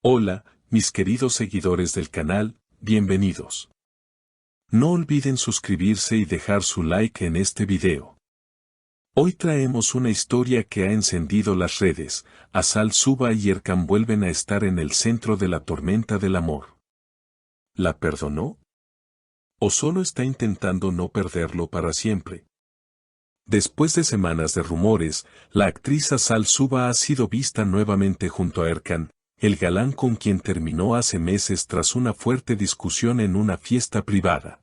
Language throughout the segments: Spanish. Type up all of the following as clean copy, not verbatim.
Hola, mis queridos seguidores del canal, bienvenidos. No olviden suscribirse y dejar su like en este video. Hoy traemos una historia que ha encendido las redes. Asal Suba y Erkan vuelven a estar en el centro de la tormenta del amor. ¿La perdonó? ¿O solo está intentando no perderlo para siempre? Después de semanas de rumores, la actriz Asal Suba ha sido vista nuevamente junto a Erkan, el galán con quien terminó hace meses tras una fuerte discusión en una fiesta privada.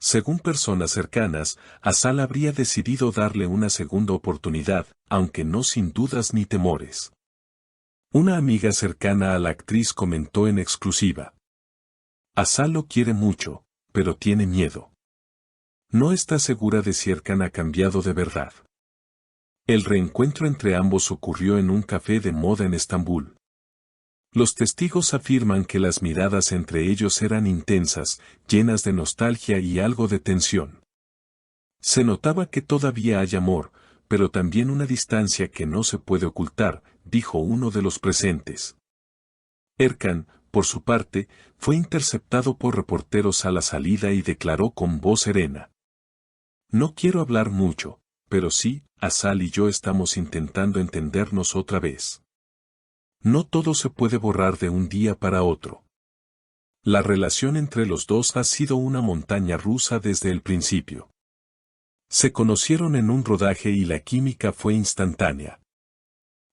Según personas cercanas, Asal habría decidido darle una segunda oportunidad, aunque no sin dudas ni temores. Una amiga cercana a la actriz comentó en exclusiva: Asal lo quiere mucho, pero tiene miedo. No está segura de si Erkan ha cambiado de verdad. El reencuentro entre ambos ocurrió en un café de moda en Estambul. Los testigos afirman que las miradas entre ellos eran intensas, llenas de nostalgia y algo de tensión. Se notaba que todavía hay amor, pero también una distancia que no se puede ocultar, dijo uno de los presentes. Erkan, por su parte, fue interceptado por reporteros a la salida y declaró con voz serena: No quiero hablar mucho, pero sí, Asal y yo estamos intentando entendernos otra vez. No todo se puede borrar de un día para otro. La relación entre los dos ha sido una montaña rusa desde el principio. Se conocieron en un rodaje y la química fue instantánea.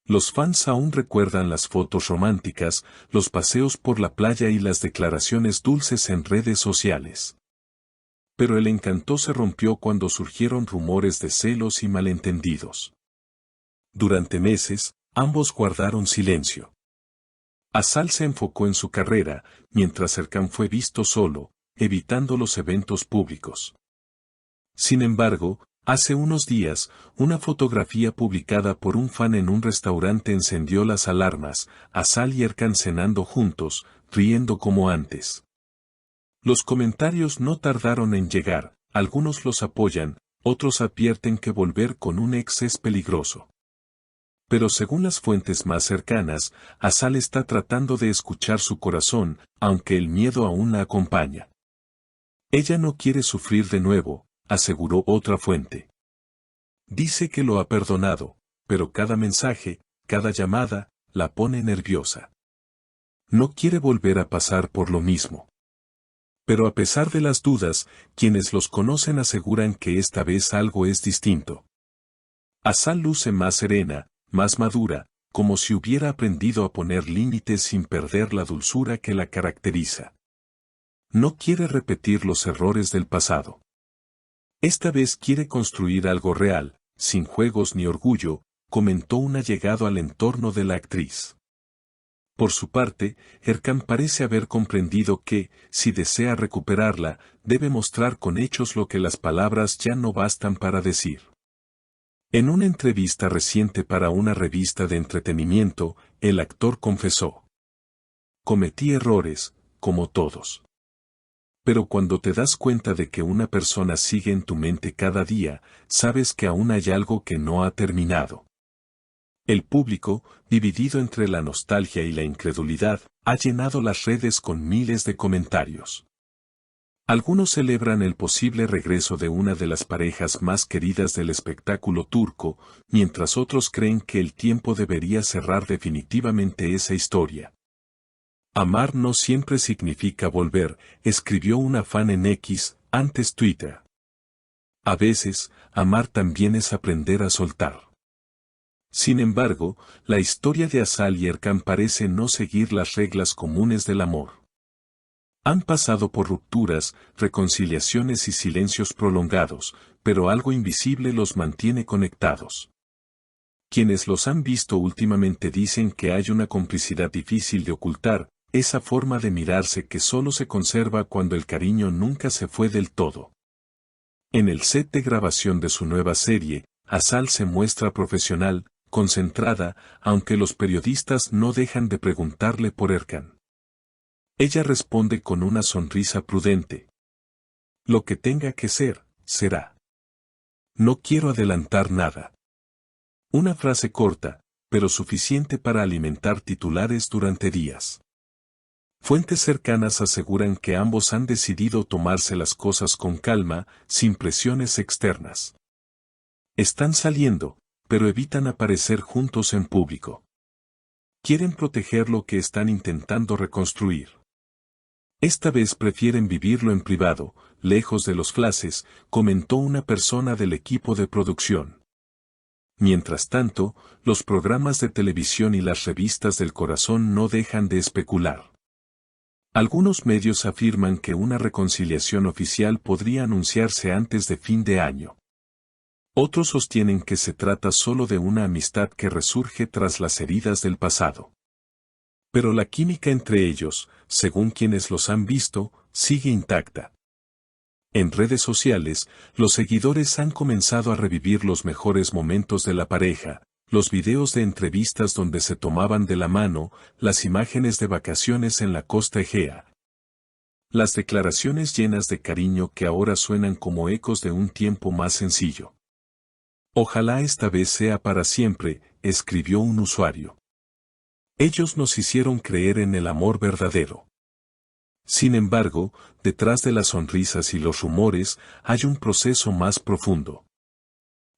Los fans aún recuerdan las fotos románticas, los paseos por la playa y las declaraciones dulces en redes sociales. Pero el encanto se rompió cuando surgieron rumores de celos y malentendidos. Durante meses, ambos guardaron silencio. Asal se enfocó en su carrera, mientras Erkan fue visto solo, evitando los eventos públicos. Sin embargo, hace unos días, una fotografía publicada por un fan en un restaurante encendió las alarmas: Asal y Erkan cenando juntos, riendo como antes. Los comentarios no tardaron en llegar, algunos los apoyan, otros advierten que volver con un ex es peligroso. Pero según las fuentes más cercanas, Asal está tratando de escuchar su corazón, aunque el miedo aún la acompaña. Ella no quiere sufrir de nuevo, aseguró otra fuente. Dice que lo ha perdonado, pero cada mensaje, cada llamada, la pone nerviosa. No quiere volver a pasar por lo mismo. Pero a pesar de las dudas, quienes los conocen aseguran que esta vez algo es distinto. Asal luce más serena, más madura, como si hubiera aprendido a poner límites sin perder la dulzura que la caracteriza. No quiere repetir los errores del pasado. Esta vez quiere construir algo real, sin juegos ni orgullo, comentó un allegado al entorno de la actriz. Por su parte, Erkan parece haber comprendido que, si desea recuperarla, debe mostrar con hechos lo que las palabras ya no bastan para decir. En una entrevista reciente para una revista de entretenimiento, el actor confesó: Cometí errores, como todos. Pero cuando te das cuenta de que una persona sigue en tu mente cada día, sabes que aún hay algo que no ha terminado. El público, dividido entre la nostalgia y la incredulidad, ha llenado las redes con miles de comentarios. Algunos celebran el posible regreso de una de las parejas más queridas del espectáculo turco, mientras otros creen que el tiempo debería cerrar definitivamente esa historia. Amar no siempre significa volver, escribió una fan en X, antes Twitter. A veces, amar también es aprender a soltar. Sin embargo, la historia de Asal y Erkan parece no seguir las reglas comunes del amor. Han pasado por rupturas, reconciliaciones y silencios prolongados, pero algo invisible los mantiene conectados. Quienes los han visto últimamente dicen que hay una complicidad difícil de ocultar, esa forma de mirarse que solo se conserva cuando el cariño nunca se fue del todo. En el set de grabación de su nueva serie, Asal se muestra profesional, concentrada, aunque los periodistas no dejan de preguntarle por Erkan. Ella responde con una sonrisa prudente: Lo que tenga que ser, será. No quiero adelantar nada. Una frase corta, pero suficiente para alimentar titulares durante días. Fuentes cercanas aseguran que ambos han decidido tomarse las cosas con calma, sin presiones externas. Están saliendo, pero evitan aparecer juntos en público. Quieren proteger lo que están intentando reconstruir. Esta vez prefieren vivirlo en privado, lejos de los flashes, comentó una persona del equipo de producción. Mientras tanto, los programas de televisión y las revistas del corazón no dejan de especular. Algunos medios afirman que una reconciliación oficial podría anunciarse antes de fin de año. Otros sostienen que se trata solo de una amistad que resurge tras las heridas del pasado. Pero la química entre ellos, según quienes los han visto, sigue intacta. En redes sociales, los seguidores han comenzado a revivir los mejores momentos de la pareja, los videos de entrevistas donde se tomaban de la mano, las imágenes de vacaciones en la costa Egea. Las declaraciones llenas de cariño que ahora suenan como ecos de un tiempo más sencillo. Ojalá esta vez sea para siempre, escribió un usuario. Ellos nos hicieron creer en el amor verdadero. Sin embargo, detrás de las sonrisas y los rumores, hay un proceso más profundo.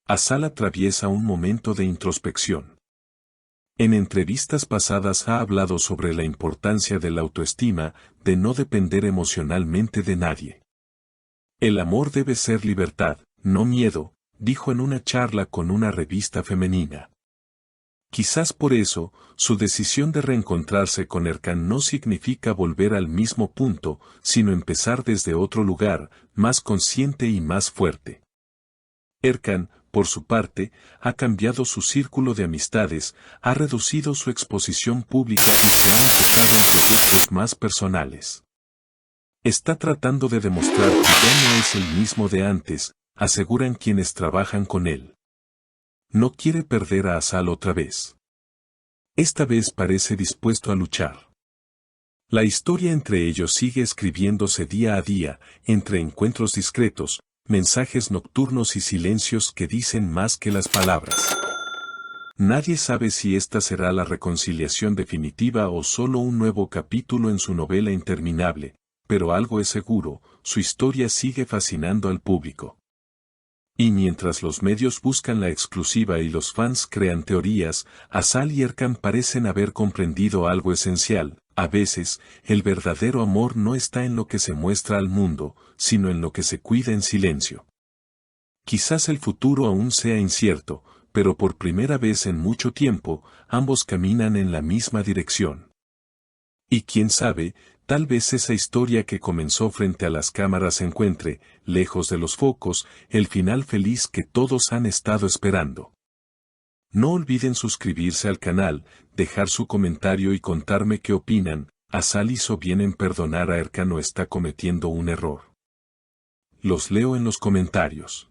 Asal atraviesa un momento de introspección. En entrevistas pasadas ha hablado sobre la importancia de la autoestima, de no depender emocionalmente de nadie. El amor debe ser libertad, no miedo, dijo en una charla con una revista femenina. Quizás por eso, su decisión de reencontrarse con Erkan no significa volver al mismo punto, sino empezar desde otro lugar, más consciente y más fuerte. Erkan, por su parte, ha cambiado su círculo de amistades, ha reducido su exposición pública y se ha enfocado en proyectos más personales. Está tratando de demostrar que ya no es el mismo de antes, aseguran quienes trabajan con él. No quiere perder a Asal otra vez. Esta vez parece dispuesto a luchar. La historia entre ellos sigue escribiéndose día a día, entre encuentros discretos, mensajes nocturnos y silencios que dicen más que las palabras. Nadie sabe si esta será la reconciliación definitiva o solo un nuevo capítulo en su novela interminable, pero algo es seguro, su historia sigue fascinando al público. Y mientras los medios buscan la exclusiva y los fans crean teorías, Asal y Erkan parecen haber comprendido algo esencial. A veces, el verdadero amor no está en lo que se muestra al mundo, sino en lo que se cuida en silencio. Quizás el futuro aún sea incierto, pero por primera vez en mucho tiempo, ambos caminan en la misma dirección. Y quién sabe, tal vez esa historia que comenzó frente a las cámaras encuentre, lejos de los focos, el final feliz que todos han estado esperando. No olviden suscribirse al canal, dejar su comentario y contarme qué opinan. ¿Asal hizo bien en perdonar a Erkan o está cometiendo un error? Los leo en los comentarios.